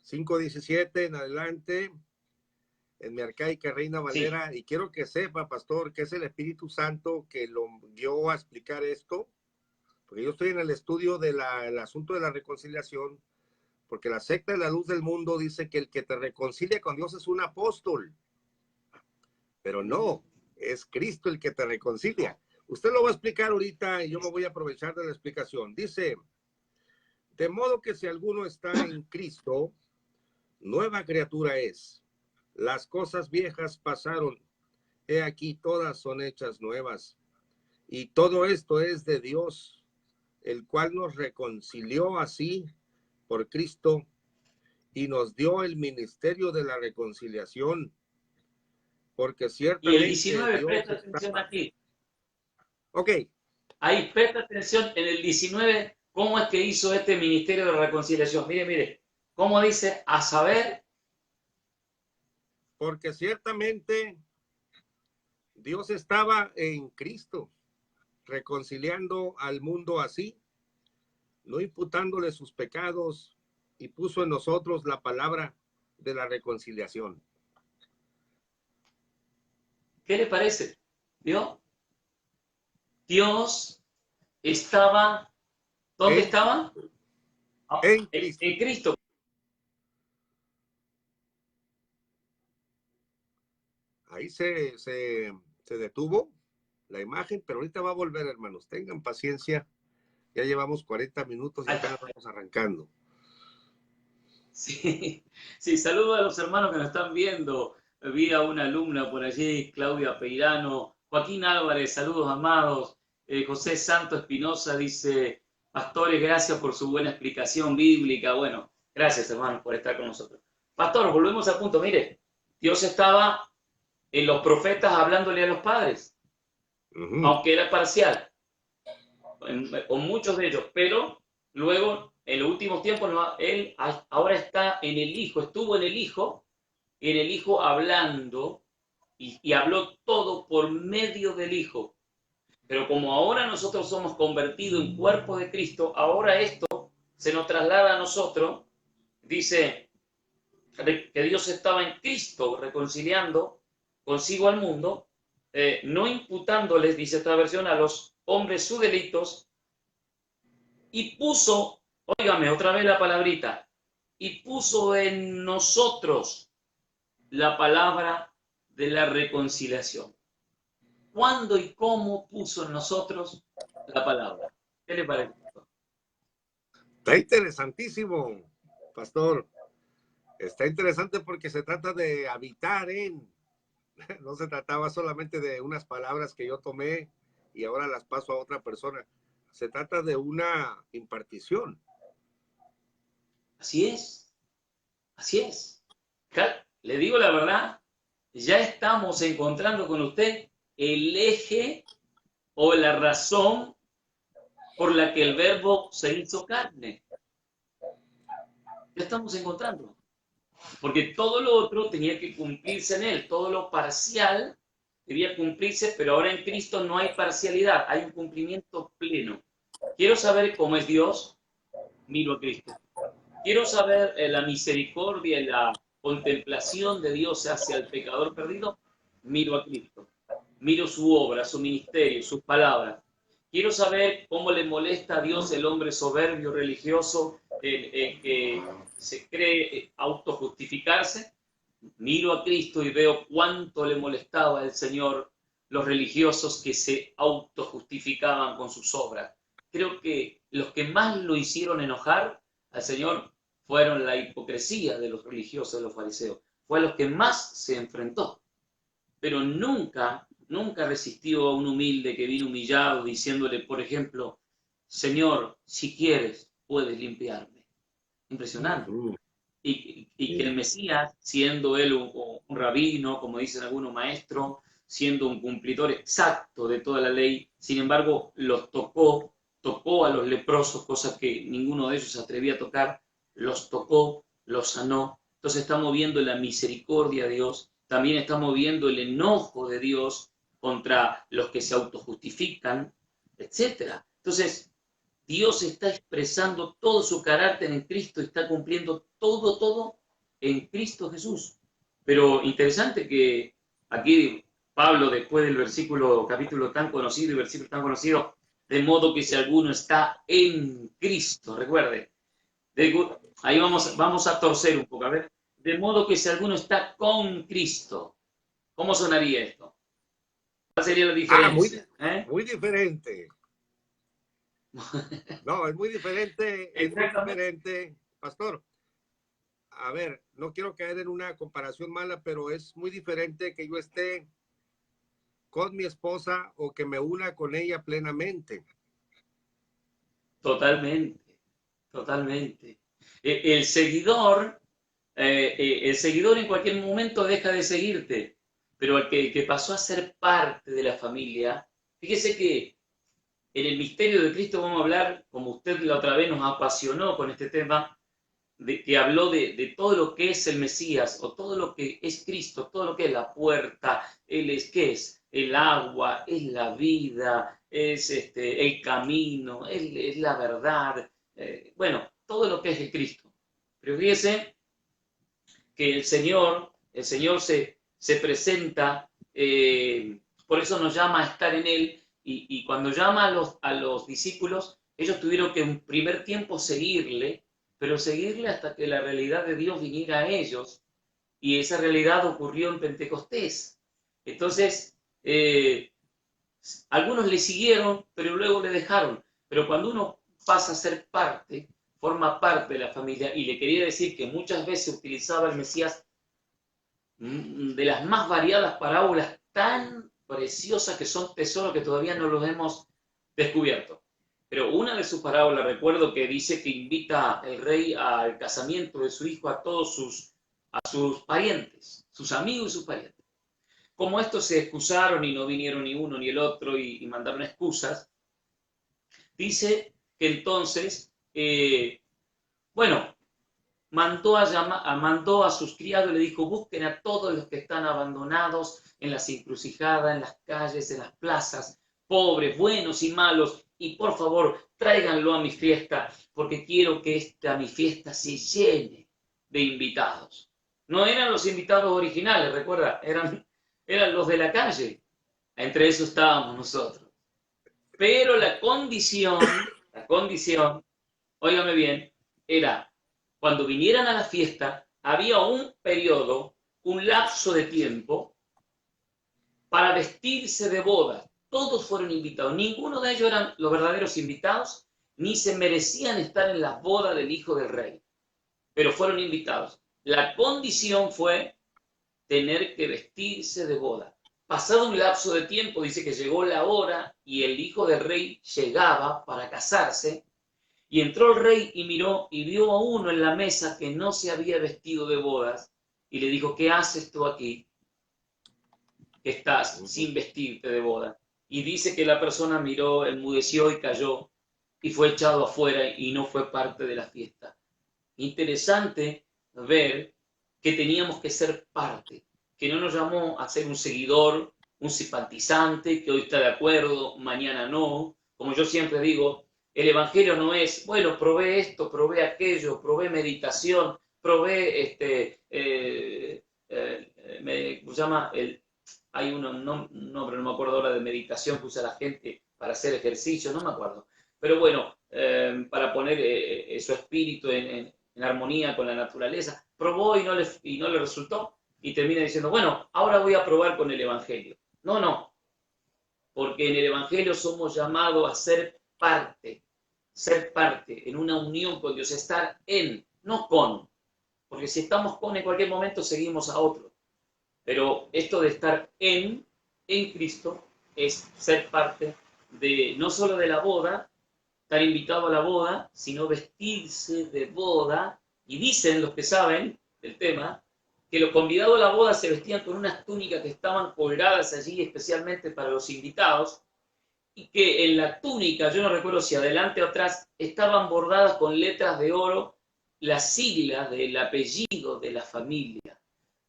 5:17 en adelante, en mi arcaica Reina Sí, Valera, y quiero que sepa, pastor, que es el Espíritu Santo que lo guió a explicar esto, porque yo estoy en el estudio del asunto de la reconciliación, porque la secta de la luz del mundo dice que el que te reconcilia con Dios es un apóstol, pero no. es Cristo el que te reconcilia. Usted lo va a explicar ahorita y yo me voy a aprovechar de la explicación. Dice, de modo que si alguno está en Cristo, nueva criatura es. Las cosas viejas pasaron, he aquí todas son hechas nuevas. Y todo esto es de Dios, el cual nos reconcilió así por Cristo y nos dio el ministerio de la reconciliación, porque Y el ciertamente 19, Dios presta atención estaba... aquí. Ok, Ahí, presta atención en el 19, cómo es que hizo este ministerio de reconciliación. Mire, mire, cómo dice, a saber, porque ciertamente Dios estaba en Cristo, reconciliando al mundo así, no imputándole sus pecados, y puso en nosotros la palabra de la reconciliación. ¿qué le parece? ¿Vio? Dios estaba, ¿dónde En, estaba? en Cristo. En Cristo. Ahí se detuvo la imagen, pero ahorita va a volver, hermanos. Tengan paciencia. Ya llevamos 40 minutos y apenas vamos arrancando. Sí, sí, saludo a los hermanos que nos están viendo. Vi a una alumna por allí, Claudia Peirano, Joaquín Álvarez, saludos amados. José Santo Espinosa dice, pastores, gracias por su buena explicación bíblica. Bueno, gracias hermanos por estar con nosotros. Pastor, volvemos al punto. Mire, Dios estaba en los profetas hablándole a los padres, aunque era parcial, con muchos de ellos, pero luego, en los últimos tiempos, él ahora está en el Hijo, estuvo en el Hijo hablando y habló todo por medio del Hijo. Pero como ahora nosotros somos convertidos en cuerpo de Cristo, ahora esto se nos traslada a nosotros, dice que Dios estaba en Cristo reconciliando consigo al mundo, no imputándoles, dice esta versión, a los hombres sus delitos, y puso, óigame otra vez la palabrita, y puso en nosotros la palabra de la reconciliación. ¿Cuándo y cómo puso en nosotros la palabra? ¿Qué le parece? Está interesantísimo, pastor. Está interesante porque se trata de habitar en. No se trataba solamente de unas palabras que yo tomé y ahora las paso a otra persona. Se trata de una impartición. Así es, así es. Le digo la verdad, ya estamos encontrando con usted el eje o la razón por la que el verbo se hizo carne. Ya estamos encontrando. Porque todo lo otro tenía que cumplirse en él, todo lo parcial debía cumplirse, pero ahora en Cristo no hay parcialidad, hay un cumplimiento pleno. Quiero saber cómo es Dios, miro a Cristo. Quiero saber la misericordia y la contemplación de Dios hacia el pecador perdido, miro a Cristo. Miro su obra, su ministerio, sus palabras. Quiero saber cómo le molesta a Dios el hombre soberbio, religioso, que se cree autojustificarse. Miro a Cristo y veo cuánto le molestaba al Señor los religiosos que se autojustificaban con sus obras. Creo que los que más lo hicieron enojar al Señor fueron la hipocresía de los religiosos, de los fariseos. Fue a los que más se enfrentó. Pero nunca resistió a un humilde que vino humillado diciéndole, por ejemplo, Señor, si quieres, puedes limpiarme. Impresionante. Y que el Mesías, siendo él un rabino, como dicen algunos maestros, siendo un cumplidor exacto de toda la ley, sin embargo, los tocó a los leprosos, cosas que ninguno de ellos se atrevía a tocar, los tocó, los sanó. Entonces estamos viendo la misericordia de Dios, también estamos viendo el enojo de Dios contra los que se autojustifican, etc. Entonces, Dios está expresando todo su carácter en Cristo, está cumpliendo todo en Cristo Jesús. Pero interesante que aquí Pablo, después del capítulo tan conocido y versículo tan conocido, de modo que si alguno está en Cristo, recuerde, ahí vamos a torcer un poco, a ver, de modo que si alguno está con Cristo, ¿cómo sonaría esto? ¿Cuál sería la Muy, diferencia? ¿Eh? muy diferente. No, es muy Exactamente. diferente, pastor. A ver, no quiero caer en una comparación mala, pero es muy diferente que yo esté con mi esposa o que me una con ella plenamente. Totalmente, totalmente. El el seguidor en cualquier momento deja de seguirte, pero el que pasó a ser parte de la familia, fíjese que en el misterio de Cristo vamos a hablar, como usted la otra vez nos apasionó con este tema, que habló de todo lo que es el Mesías, o todo lo que es Cristo, todo lo que es la puerta, Él es, ¿qué es? El agua, es la vida, es el camino, es la verdad, bueno, todo lo que es el Cristo. Pero fíjese que el Señor se presenta, por eso nos llama a estar en Él, y cuando llama a los discípulos, ellos tuvieron que en primer tiempo seguirle, pero seguirle hasta que la realidad de Dios viniera a ellos, y esa realidad ocurrió en Pentecostés. Entonces, algunos le siguieron, pero luego le dejaron. Pero cuando uno pasa a ser parte, forma parte de la familia, y le quería decir que muchas veces utilizaba el Mesías de las más variadas parábolas tan preciosas que son tesoros que todavía no los hemos descubierto. Pero una de sus parábolas, recuerdo que dice que invita el rey al casamiento de su hijo a todos sus parientes, sus amigos y sus parientes. Como estos se excusaron y no vinieron ni uno ni el otro y mandaron excusas, dice que entonces, bueno, mandó a sus criados y le dijo, busquen a todos los que están abandonados en las encrucijadas, en las calles, en las plazas, pobres, buenos y malos, y por favor, tráiganlo a mi fiesta, porque quiero que mi fiesta se llene de invitados. No eran los invitados originales, recuerda, eran los de la calle. Entre esos estábamos nosotros. Pero la condición, óigame bien, era cuando vinieran a la fiesta, había un periodo, un lapso de tiempo para vestirse de boda. Todos fueron invitados. Ninguno de ellos eran los verdaderos invitados, ni se merecían estar en la boda del hijo del rey, pero fueron invitados. La condición fue tener que vestirse de boda. Pasado un lapso de tiempo, dice que llegó la hora y el hijo del rey llegaba para casarse. Y entró el rey y miró y vio a uno en la mesa que no se había vestido de bodas y le dijo, ¿qué haces tú aquí que estás sin vestirte de boda? Y dice que la persona miró, enmudeció y cayó y fue echado afuera y no fue parte de la fiesta. Interesante ver que teníamos que ser parte, que no nos llamó a ser un seguidor, un simpatizante, que hoy está de acuerdo, mañana no. Como yo siempre digo, el Evangelio no es, bueno, probé esto, probé aquello, probé meditación, probé, ¿cómo se llama? Hay un nombre, no me acuerdo ahora, de meditación que usa la gente para hacer ejercicio, no me acuerdo. Pero bueno, para poner su espíritu en armonía con la naturaleza. Probó y no le resultó y termina diciendo, bueno, ahora voy a probar con el Evangelio. No, no, porque en el Evangelio somos llamados a ser parte en una unión con Dios, estar en, no con, porque si estamos con en cualquier momento seguimos a otro. Pero esto de estar en Cristo es ser parte de no solo de la boda, estar invitado a la boda, sino vestirse de boda. Y dicen los que saben del tema que los convidados a la boda se vestían con unas túnicas que estaban colgadas allí especialmente para los invitados, y que en la túnica, yo no recuerdo si adelante o atrás, estaban bordadas con letras de oro las siglas del apellido de la familia.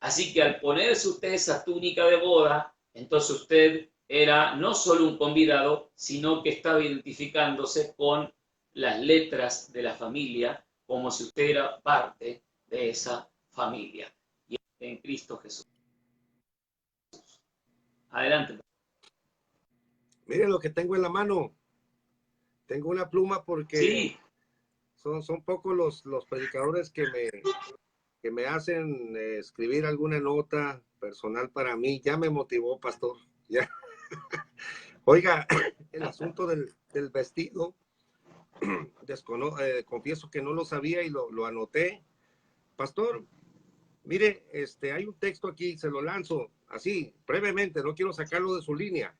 Así que al ponerse usted esa túnica de boda, entonces usted era no solo un convidado, sino que estaba identificándose con las letras de la familia, como si usted era parte de esa familia. Y en Cristo Jesús. Adelante. Miren lo que tengo en la mano. Tengo una pluma porque Sí, son pocos los predicadores que me hacen escribir alguna nota personal para mí. Ya me motivó, pastor. Ya. Oiga, el asunto del vestido, confieso que no lo sabía y lo anoté. Pastor, mire, hay un texto aquí, se lo lanzo así, brevemente, no quiero sacarlo de su línea,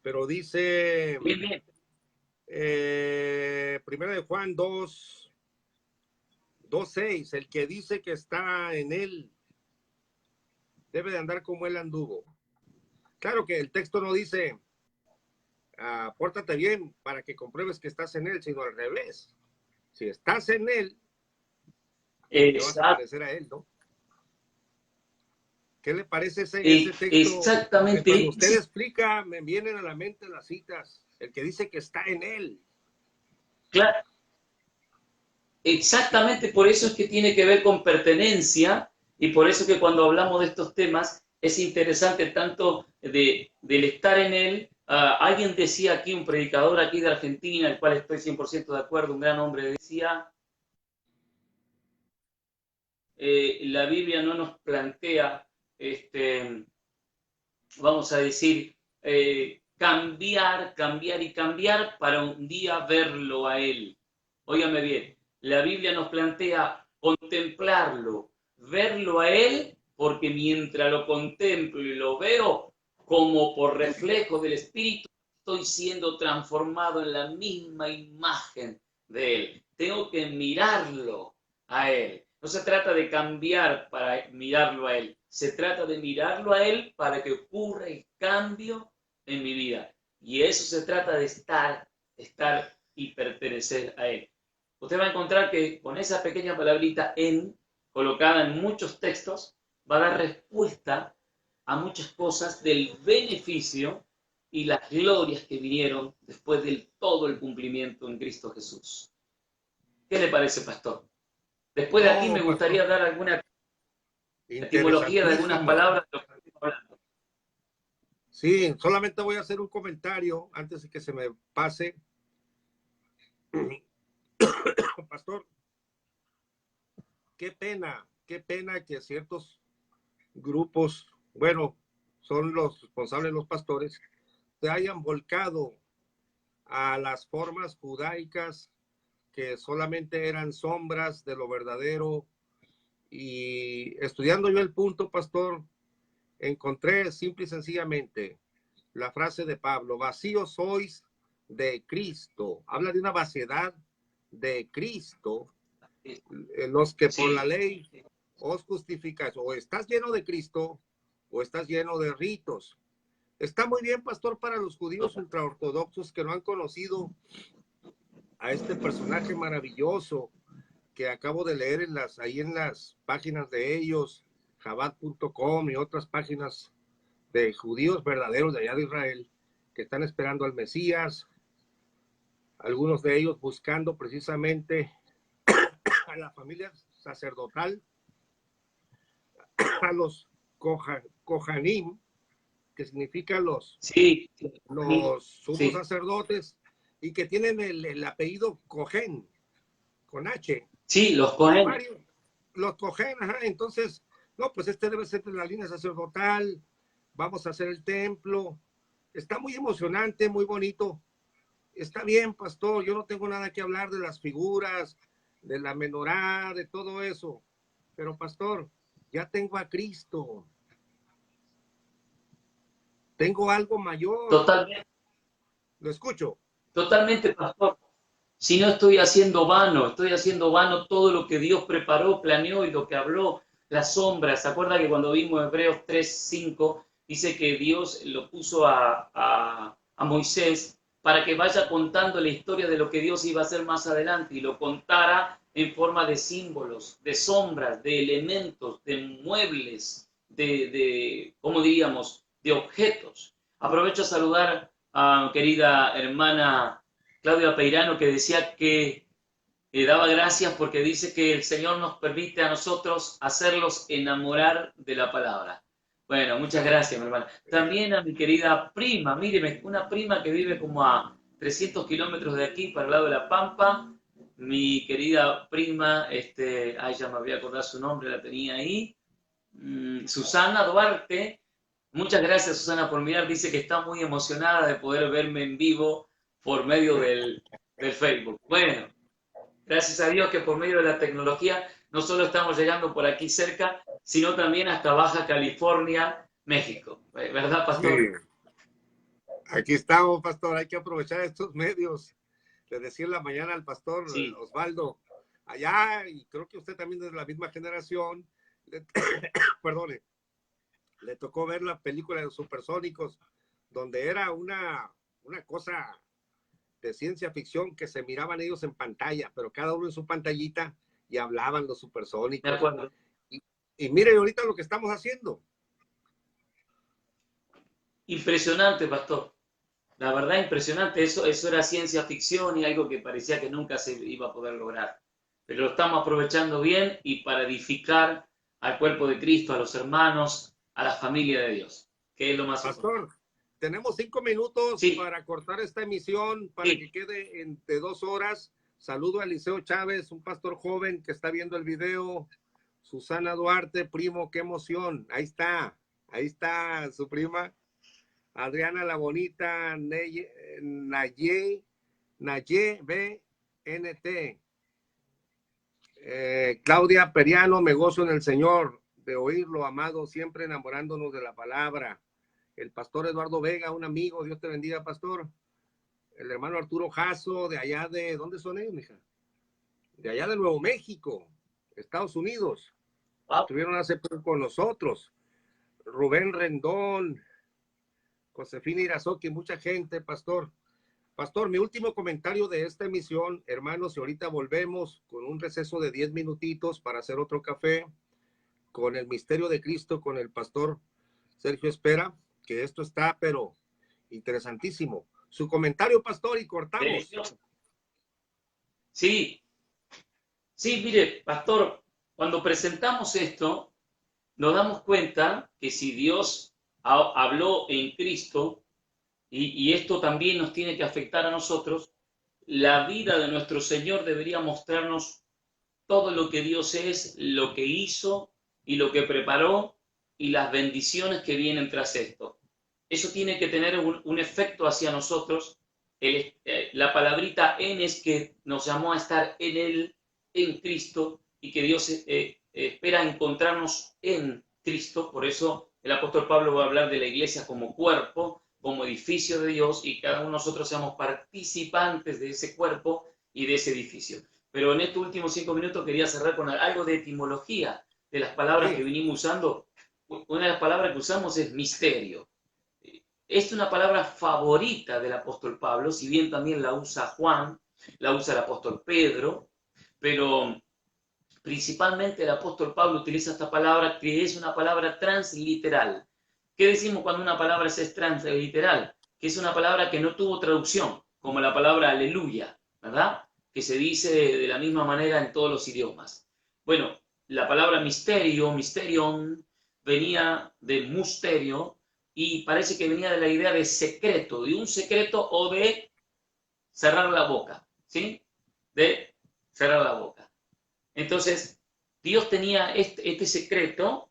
pero dice, Bien, bien. Primera de Juan 2:6, el que dice que está en él debe de andar como él anduvo. Claro que el texto no dice, pórtate bien para que compruebes que estás en él, sino al revés. Si estás en él, te vas a Exacto. parecer a él, ¿no? ¿Qué le parece ese texto? Cuando Exactamente. usted explica, me vienen a la mente las citas. El que dice que está en él. Claro, exactamente por eso es que tiene que ver con pertenencia y por eso que cuando hablamos de estos temas es interesante tanto del estar en él. Alguien decía aquí, un predicador aquí de Argentina, el cual estoy 100% de acuerdo, un gran hombre, decía, la Biblia no nos plantea, vamos a decir, cambiar y cambiar para un día verlo a Él. Óigame bien, la Biblia nos plantea contemplarlo, verlo a Él, porque mientras lo contemplo y lo veo, como por reflejo del Espíritu, estoy siendo transformado en la misma imagen de Él. Tengo que mirarlo a Él. No se trata de cambiar para mirarlo a Él, se trata de mirarlo a Él para que ocurra el cambio en mi vida. Y eso se trata de estar y pertenecer a Él. Usted va a encontrar que con esa pequeña palabrita en, colocada en muchos textos, va a dar respuesta a muchas cosas del beneficio y las glorias que vinieron después de todo el cumplimiento en Cristo Jesús. ¿Qué le parece, pastor? Después de aquí me No, pastor, gustaría dar alguna etimología de algunas interesantísimo. palabras de lo que estoy hablando. Sí, solamente voy a hacer un comentario antes de que se me pase. Pastor, qué pena que ciertos grupos, bueno, son los responsables, los pastores, se hayan volcado a las formas judaicas que solamente eran sombras de lo verdadero. Y estudiando yo el punto, pastor, encontré simple y sencillamente la frase de Pablo: vacíos sois de Cristo. Habla de una vaciedad de Cristo, los que por la Sí, ley os justificáis. O estás lleno de Cristo o estás lleno de ritos. Está muy bien, pastor, para los judíos total. ultraortodoxos que no han conocido a este personaje maravilloso que acabo de leer ahí en las páginas de ellos, Chabad.com y otras páginas de judíos verdaderos de allá de Israel, que están esperando al Mesías, algunos de ellos buscando precisamente a la familia sacerdotal, a los Kohanim, que significa Sí, los sumos sí, sacerdotes, y que tienen el apellido Cohen, con H, sí, los y Cohen. varios, los Cohen, ajá, entonces, no, pues este debe ser de la línea sacerdotal, vamos a hacer el templo, está muy emocionante, muy bonito. Está bien, pastor, yo no tengo nada que hablar de las figuras, de la menorá, de todo eso. Pero, pastor, ya tengo a Cristo. Tengo algo mayor. Totalmente, Lo escucho. totalmente, pastor. Si no estoy haciendo vano todo lo que Dios preparó, planeó y lo que habló, las sombras. ¿Se acuerda que cuando vimos Hebreos 3:5 dice que Dios lo puso a Moisés para que vaya contando la historia de lo que Dios iba a hacer más adelante y lo contara en forma de símbolos, de sombras, de elementos, de muebles, ¿cómo diríamos?, de objetos. Aprovecho a saludar a querida hermana Claudia Peirano, que decía que daba gracias porque dice que el Señor nos permite a nosotros hacerlos enamorar de la palabra. Bueno, muchas gracias, mi hermana. También a mi querida prima, míreme, una prima que vive como a 300 kilómetros de aquí, para el lado de La Pampa. Mi querida prima, ya me voy a acordar su nombre, la tenía ahí, Susana Duarte, Muchas gracias, Susana, por mirar. Dice que está muy emocionada de poder verme en vivo por medio del Facebook. Bueno, gracias a Dios que por medio de la tecnología no solo estamos llegando por aquí cerca, sino también hasta Baja California, México. ¿Verdad, Sí, pastor? aquí estamos, pastor. Hay que aprovechar estos medios. Le decía en la mañana al pastor Sí, Osvaldo, allá, y creo que usted también es de la misma generación, le, perdone, le tocó ver la película de los supersónicos, donde era una cosa de ciencia ficción que se miraban ellos en pantalla, pero cada uno en su pantallita y hablaban los de supersónicos. acuerdo. Y, y miren ahorita lo que estamos haciendo. Impresionante, pastor. La verdad, impresionante. Eso era ciencia ficción y algo que parecía que nunca se iba a poder lograr. Pero lo estamos aprovechando bien y para edificar al cuerpo de Cristo, a los hermanos, a la familia de Dios, que es lo más Pastor, importante. tenemos 5 minutos Sí, para cortar esta emisión para que sí, quede de 2 horas. Saludo a Eliseo Chávez, un pastor joven que está viendo el video. Susana Duarte, primo, qué emoción. Ahí está su prima. Adriana La Bonita, Naye, BNT. Claudia Periano, me gozo en el Señor de oírlo, amado, siempre enamorándonos de la palabra. El pastor Eduardo Vega, un amigo, Dios te bendiga, pastor. El hermano Arturo Jasso, de allá de, ¿dónde son ellos, mija? De allá de Nuevo México, Estados Unidos. wow. Estuvieron hace poco con nosotros. Rubén Rendón, Josefina Irazoki, mucha gente, pastor. Pastor, mi último comentario de esta emisión, hermanos, y ahorita volvemos con un receso de 10 minutitos para hacer otro café con el misterio de Cristo, con el pastor Sergio Espera, que esto está, pero interesantísimo. Su comentario, pastor, y cortamos. Delicioso. Sí, sí, mire, pastor, cuando presentamos esto, nos damos cuenta que si Dios habló en Cristo, y esto también nos tiene que afectar a nosotros, la vida de nuestro Señor debería mostrarnos todo lo que Dios es, lo que hizo y lo que preparó y las bendiciones que vienen tras esto. Eso tiene que tener un efecto hacia nosotros. La palabrita en es que nos llamó a estar en Él, en Cristo, y que Dios espera encontrarnos en Cristo. Por eso el apóstol Pablo va a hablar de la iglesia como cuerpo, como edificio de Dios, y cada uno de nosotros seamos participantes de ese cuerpo y de ese edificio. Pero en estos últimos 5 minutos quería cerrar con algo de etimología de las palabras que Sí, venimos usando. Una de las palabras que usamos es misterio. Es una palabra favorita del apóstol Pablo, si bien también la usa Juan, la usa el apóstol Pedro, pero principalmente el apóstol Pablo utiliza esta palabra que es una palabra transliteral. ¿Qué decimos cuando una palabra es transliteral? Que es una palabra que no tuvo traducción, como la palabra aleluya, ¿verdad? Que se dice de la misma manera en todos los idiomas. Bueno, la palabra misterio, misterion, venía de musterio y parece que venía de la idea de secreto, de un secreto o de cerrar la boca, ¿sí? De cerrar la boca. Entonces, Dios tenía este secreto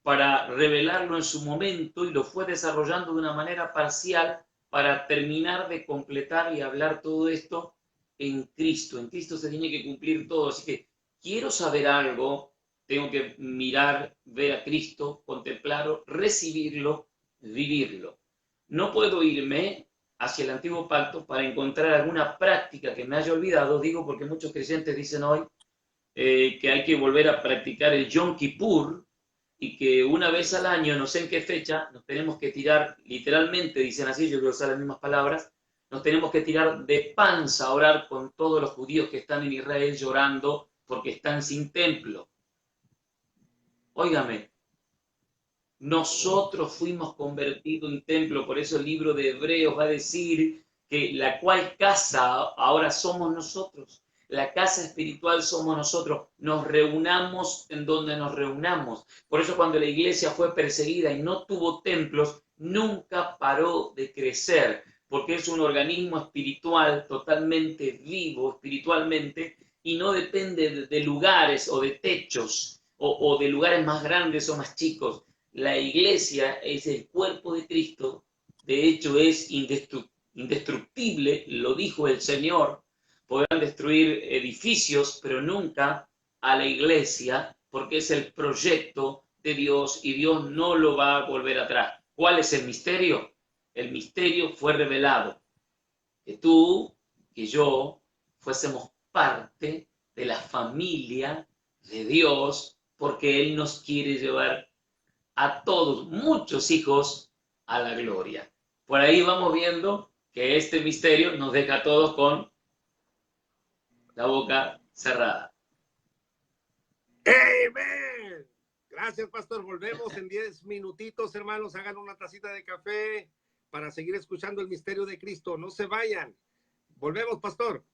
para revelarlo en su momento y lo fue desarrollando de una manera parcial para terminar de completar y hablar todo esto en Cristo. En Cristo se tiene que cumplir todo. Así que quiero saber algo, tengo que mirar, ver a Cristo, contemplarlo, recibirlo, vivirlo. No puedo irme hacia el antiguo pacto para encontrar alguna práctica que me haya olvidado, digo porque muchos creyentes dicen hoy que hay que volver a practicar el Yom Kippur y que una vez al año, no sé en qué fecha, nos tenemos que tirar, literalmente dicen así, yo quiero usar las mismas palabras, nos tenemos que tirar de panza a orar con todos los judíos que están en Israel llorando porque están sin templo. Óigame, nosotros fuimos convertidos en templo, por eso el libro de Hebreos va a decir que la cual casa ahora somos nosotros. La casa espiritual somos nosotros. Nos reunamos en donde nos reunamos. Por eso cuando la iglesia fue perseguida y no tuvo templos, nunca paró de crecer, porque es un organismo espiritual totalmente vivo espiritualmente y no depende de lugares o de techos o de lugares más grandes o más chicos. la iglesia es el cuerpo de Cristo, de hecho es indestructible, lo dijo el Señor, podrán destruir edificios, pero nunca a la iglesia, porque es el proyecto de Dios y Dios no lo va a volver atrás. ¿Cuál es el misterio? El misterio fue revelado, que tú, que yo, fuésemos parte de la familia de Dios, porque Él nos quiere llevar a todos, muchos hijos, a la gloria. Por ahí vamos viendo que este misterio nos deja a todos con la boca cerrada. ¡Amén! Gracias, pastor. Volvemos en 10 minutitos, hermanos. Hagan una tacita de café para seguir escuchando el misterio de Cristo. No se vayan. Volvemos, pastor.